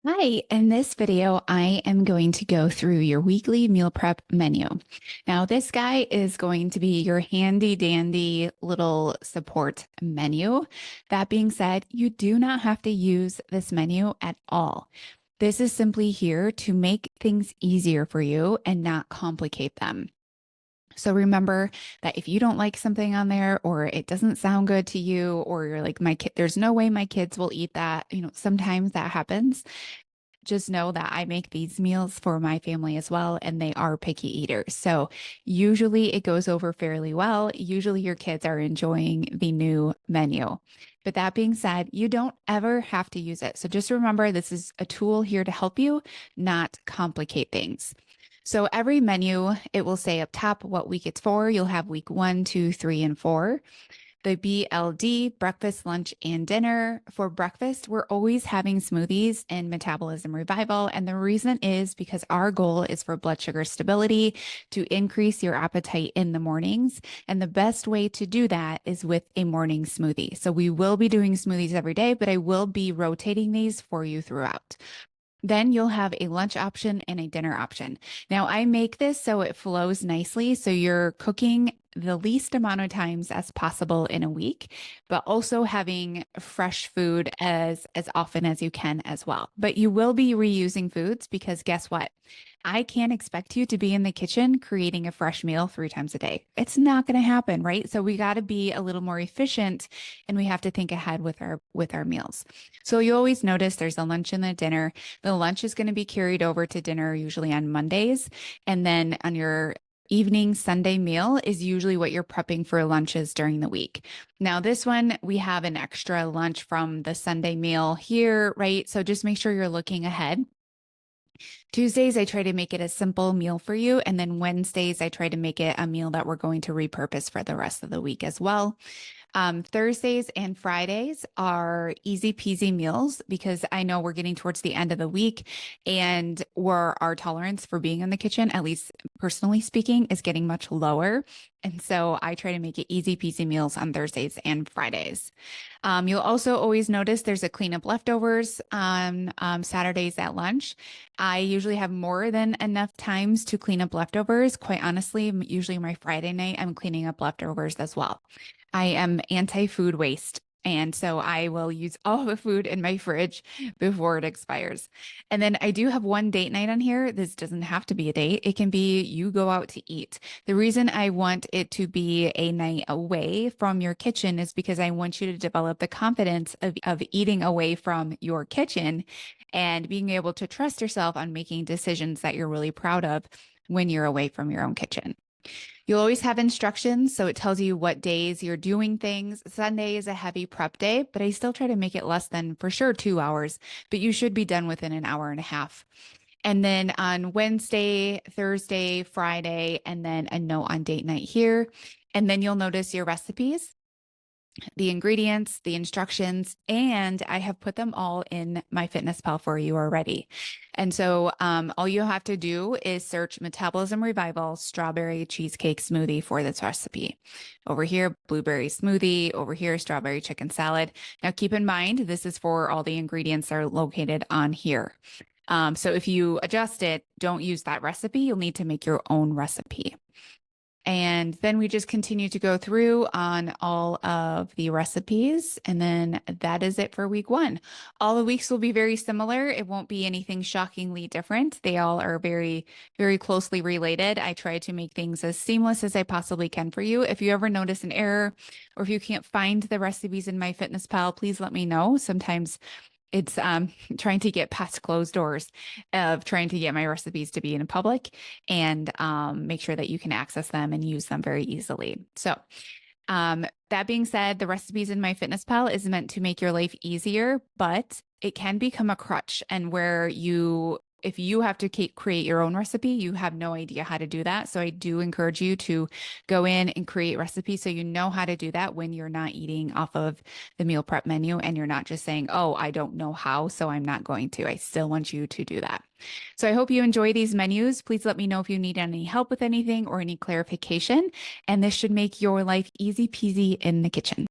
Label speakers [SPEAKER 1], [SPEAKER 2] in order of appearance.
[SPEAKER 1] Hi, in this video, I am going to go through your weekly meal prep menu. Now, this guy is going to be your handy dandy little support menu. That being said, you do not have to use this menu at all. This is simply here to make things easier for you and not complicate them. So remember that if you don't like something on there or it doesn't sound good to you, or you're like, my kid, there's no way my kids will eat that, sometimes that happens. Just know that I make these meals for my family as well, and they are picky eaters. So usually it goes over fairly well. Usually your kids are enjoying the new menu. But that being said, you don't ever have to use it. So just remember, this is a tool here to help you, not complicate things. So every menu, it will say up top what week it's for. You'll have week 1, 2, 3, and 4. The BLD, breakfast, lunch, and dinner. For breakfast, we're always having smoothies and metabolism revival. And the reason is because our goal is for blood sugar stability, to increase your appetite in the mornings. And the best way to do that is with a morning smoothie. So we will be doing smoothies every day, but I will be rotating these for you throughout. Then you'll have a lunch option and a dinner option. Now, I make this so it flows nicely. So you're cooking the least amount of times as possible in a week, but also having fresh food as often as you can as well. But you will be reusing foods because guess what? I can't expect you to be in the kitchen creating a fresh meal 3 times a day. It's not going to happen, right? So we got to be a little more efficient and we have to think ahead with our meals. So you always notice there's a lunch and a dinner. The lunch is going to be carried over to dinner usually on Mondays. And then on your evening Sunday meal is usually what you're prepping for lunches during the week. Now, this one, we have an extra lunch from the Sunday meal here, right? So just make sure you're looking ahead. Tuesdays, I try to make it a simple meal for you. And then Wednesdays, I try to make it a meal that we're going to repurpose for the rest of the week as well. Thursdays and Fridays are easy peasy meals because I know we're getting towards the end of the week and where our tolerance for being in the kitchen, at least personally speaking, is getting much lower. And so I try to make it easy peasy meals on Thursdays and Fridays. You'll also always notice there's a cleanup leftovers on Saturdays at lunch. I usually have more than enough times to clean up leftovers. Quite honestly, usually my Friday night, I'm cleaning up leftovers as well. I am anti-food waste. And so I will use all the food in my fridge before it expires. And then I do have one date night on here. This doesn't have to be a date. It can be you go out to eat. The reason I want it to be a night away from your kitchen is because I want you to develop the confidence of eating away from your kitchen and being able to trust yourself on making decisions that you're really proud of when you're away from your own kitchen. You'll always have instructions, so it tells you what days you're doing things. Sunday is a heavy prep day, but I still try to make it less than for sure 2 hours, but you should be done within an hour and a half. And then on Wednesday, Thursday, Friday, and then a note on date night here. And then you'll notice your recipes, the ingredients, the instructions, and I have put them all in MyFitnessPal for you already. And so all you have to do is search Metabolism Revival strawberry cheesecake smoothie for this recipe. Over here, blueberry smoothie. Over here, strawberry chicken salad. Now keep in mind, this is for all the ingredients that are located on here. So if you adjust it, don't use that recipe. You'll need to make your own recipe. And then we just continue to go through on all of the recipes. And then that is it for week 1. All the weeks will be very similar. It won't be anything shockingly different. They all are very, very closely related. I try to make things as seamless as I possibly can for you. If you ever notice an error or if you can't find the recipes in MyFitnessPal, please let me know. Sometimes it's trying to get past closed doors of trying to get my recipes to be in public and make sure that you can access them and use them very easily. So that being said, the recipes in MyFitnessPal is meant to make your life easier, but it can become a crutch and where if you have to create your own recipe, you have no idea how to do that. So I do encourage you to go in and create recipes so you know how to do that when you're not eating off of the meal prep menu and you're not just saying, oh, I don't know how, so I'm not going to. I still want you to do that. So I hope you enjoy these menus. Please let me know if you need any help with anything or any clarification. And this should make your life easy peasy in the kitchen.